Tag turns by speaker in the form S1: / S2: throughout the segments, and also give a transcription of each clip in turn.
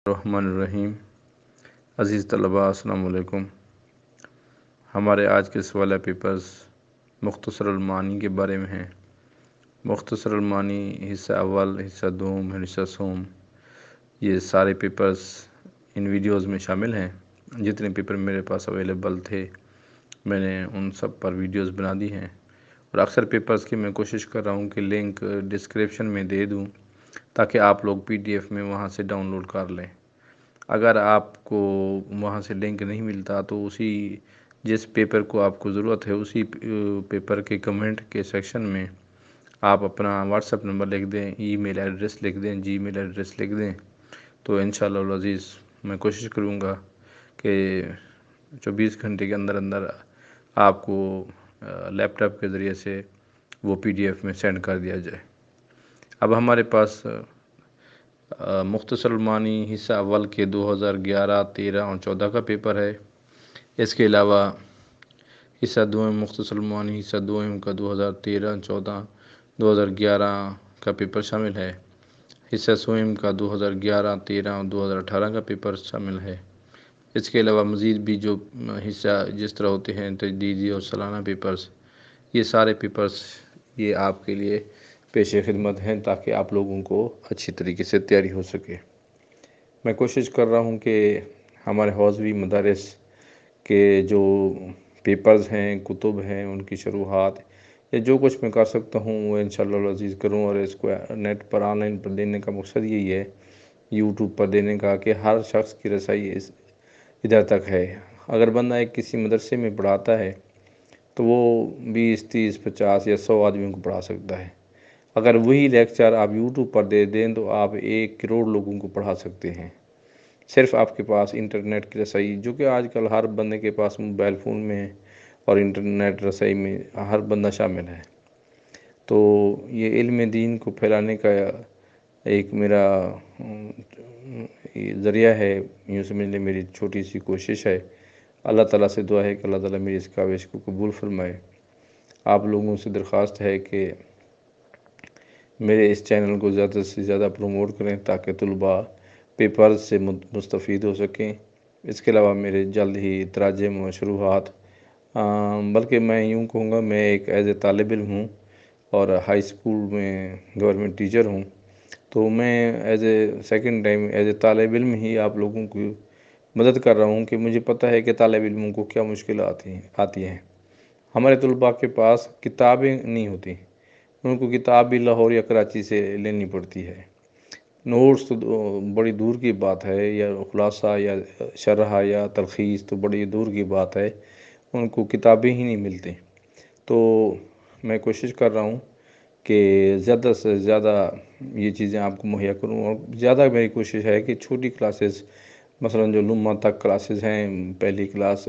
S1: الرحمن الرحیم۔ عزیز طلباء، السلام علیکم۔ ہمارے آج کے سوالہ پیپرز مختصر المعانی کے بارے میں ہیں۔ مختصر المعانی حصہ اول، حصہ دوم، حصہ سوم، یہ سارے پیپرز ان ویڈیوز میں شامل ہیں۔ جتنے پیپر میرے پاس اویلیبل تھے میں نے ان سب پر ویڈیوز بنا دی ہیں، اور اکثر پیپرز کی میں کوشش کر رہا ہوں کہ لنک ڈسکرپشن میں دے دوں تاکہ آپ لوگ PDF میں وہاں سے ڈاؤن لوڈ کر لیں۔ اگر آپ کو وہاں سے لنک نہیں ملتا تو جس پیپر کو آپ کو ضرورت ہے اسی پیپر کے کمنٹ کے سیکشن میں آپ اپنا واٹس ایپ نمبر لکھ دیں، ای میل ایڈریس لکھ دیں، جی میل ایڈریس لکھ دیں، تو انشاءاللہ العزیز میں کوشش کروں گا کہ 24 گھنٹے کے اندر اندر آپ کو لیپ ٹاپ کے ذریعے سے وہ PDF میں سینڈ کر دیا جائے۔ اب ہمارے پاس مختصر المعانی حصہ اول کے 2011، 13 اور 14 کا پیپر ہے۔ اس کے علاوہ حصہ دوم مختصر المعانی حصہ دوم کا 2013، 14، 2011 کا پیپر شامل ہے۔ حصہ سوم کا 2011، 13 اور 2018 کا پیپر شامل ہے۔ اس کے علاوہ مزید بھی جو حصہ جس طرح ہوتے ہیں تجدیدی اور سالانہ پیپرز، یہ سارے پیپرز یہ آپ کے لیے پیش خدمت ہیں تاکہ آپ لوگوں کو اچھی طریقے سے تیاری ہو سکے۔ میں کوشش کر رہا ہوں کہ ہمارے حوزوی مدارس کے جو پیپرز ہیں، کتب ہیں، ان کی شروحات یا جو کچھ میں کر سکتا ہوں وہ انشاءاللہ العزیز کروں، اور اس کو نیٹ پر آن لائن پر دینے کا مقصد یہی ہے، YouTube پر دینے کا، کہ ہر شخص کی رسائی ادھر تک ہے۔ اگر بندہ ایک کسی مدرسے میں پڑھاتا ہے تو وہ 20، 30، 50 یا 100 آدمیوں کو پڑھا سکتا ہے۔ اگر وہی لیکچر آپ YouTube پر دے دیں تو آپ 1 کروڑ لوگوں کو پڑھا سکتے ہیں، صرف آپ کے پاس انٹرنیٹ کی رسائی، جو کہ آج کل ہر بندے کے پاس موبائل فون میں اور انٹرنیٹ رسائی میں ہر بندہ شامل ہے۔ تو یہ علم دین کو پھیلانے کا ایک میرا ذریعہ ہے، یوں سمجھ لیں میری چھوٹی سی کوشش ہے۔ اللہ تعالیٰ سے دعا ہے کہ اللہ تعالیٰ میری اس کاوش کو قبول فرمائے۔ آپ لوگوں سے درخواست ہے کہ میرے اس چینل کو زیادہ سے زیادہ پروموٹ کریں تاکہ طلباء پیپر سے مستفید ہو سکیں۔ اس کے علاوہ میرے جلد ہی تراجم و شروحات، بلکہ میں یوں کہوں گا میں ایک ایز اے طالب علم ہوں اور ہائی اسکول میں گورنمنٹ ٹیچر ہوں، تو میں as a second time as a طالب علم ہی آپ لوگوں کی مدد کر رہا ہوں، کہ مجھے پتہ ہے کہ طالب علموں کو کیا مشکلات آتی ہیں۔ ہمارے طلباء کے پاس کتابیں نہیں ہوتی، ان کو کتاب بھی لاہور یا کراچی سے لینی پڑتی ہے۔ نوٹس تو بڑی دور کی بات ہے، یا خلاصہ یا شرح یا تلخیص تو بڑی دور کی بات ہے، ان کو کتابیں ہی نہیں ملتی۔ تو میں کوشش کر رہا ہوں کہ زیادہ سے زیادہ یہ چیزیں آپ کو مہیا کروں، اور زیادہ میری کوشش ہے کہ چھوٹی کلاسز، مثلا جو لمہ تک کلاسز ہیں، پہلی کلاس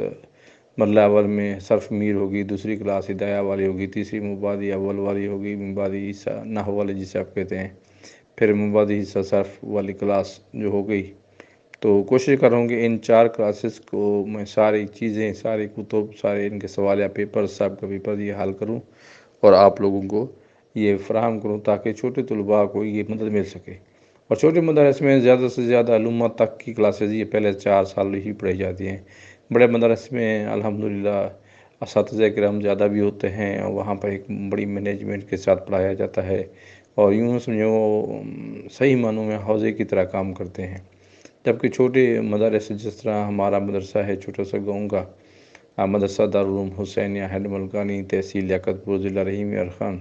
S1: مرحلہ اول میں صرف میر ہوگی، دوسری کلاس ہدایہ والی ہوگی، تیسری مبادی اول والی ہوگی، مبادی حصہ نحو والے جسے آپ کہتے ہیں، پھر مبادی حصہ صرف والی کلاس جو ہو گئی۔ تو کوشش کر رہا ہوں کہ ان 4 کلاسز کو میں ساری چیزیں، ساری کتب، سارے ان کے سوال یا پیپر، سب کا پیپر یہ حل کروں اور آپ لوگوں کو یہ فراہم کروں تاکہ چھوٹے طلباء کو یہ مدد مل سکے۔ اور چھوٹے مدارس میں زیادہ سے زیادہ لمہ تک کی کلاسز یہ پہلے 4 سال ہی پڑھائی جاتی ہیں۔ بڑے مدارس میں الحمدللہ اساتذہ کرام زیادہ بھی ہوتے ہیں، اور وہاں پر ایک بڑی مینجمنٹ کے ساتھ پڑھایا جاتا ہے، اور یوں سمجھو وہ صحیح معنوں میں حوضے کی طرح کام کرتے ہیں۔ جبکہ چھوٹے مدارس جس طرح ہمارا مدرسہ ہے چھوٹا سا گاؤں کا مدرسہ دارالعلوم حسینیہ ہینڈ ملکانی، تحصیل لیاقت پور، ضلع رحیم یار خان،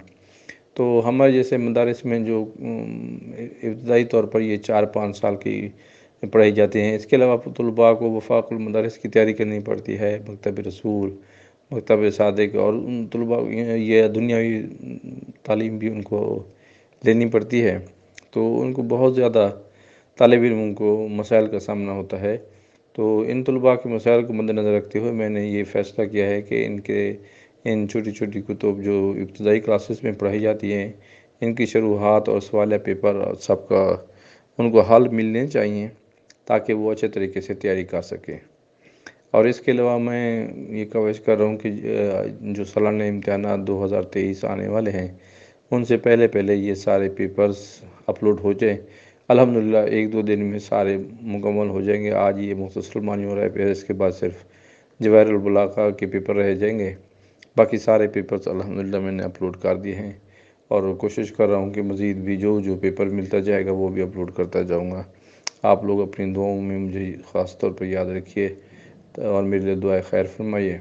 S1: تو ہمارے جیسے مدارس میں جو ابتدائی طور پر یہ 4-5 سال کی پڑھائی جاتی ہیں، اس کے علاوہ طلباء کو وفاق المدارس کی تیاری کرنی پڑتی ہے، مکتب رسول، مکتب صادق، اور ان طلباء یہ دنیاوی تعلیم بھی ان کو لینی پڑتی ہے، تو ان کو بہت زیادہ طالب علموں کو مسائل کا سامنا ہوتا ہے۔ تو ان طلباء کے مسائل کو مد نظر رکھتے ہوئے میں نے یہ فیصلہ کیا ہے کہ ان چھوٹی چھوٹی کتب جو ابتدائی کلاسز میں پڑھائی جاتی ہیں، ان کی شروحات اور سوال پیپر سب کا ان کو حل ملنے چاہیے تاکہ وہ اچھے طریقے سے تیاری کر سکیں۔ اور اس کے علاوہ میں یہ کوشش کر رہا ہوں کہ جو سالانہ امتحانات 2023 آنے والے ہیں، ان سے پہلے یہ سارے پیپرز اپلوڈ ہو جائیں، الحمدللہ 1-2 دن میں سارے مکمل ہو جائیں گے۔ آج یہ مختصر معنی ہو رہا ہے، پھر اس کے بعد صرف جواہر البلاغہ کے پیپر رہ جائیں گے۔ باقی سارے پیپرز الحمدللہ میں نے اپلوڈ کر دیے ہیں، اور کوشش کر رہا ہوں کہ مزید بھی جو پیپر ملتا جائے گا وہ بھی اپلوڈ کرتا جاؤں گا۔ آپ لوگ اپنی دعاؤں میں مجھے خاص طور پر یاد رکھیے اور میرے لیے دعائے خیر فرمائیے۔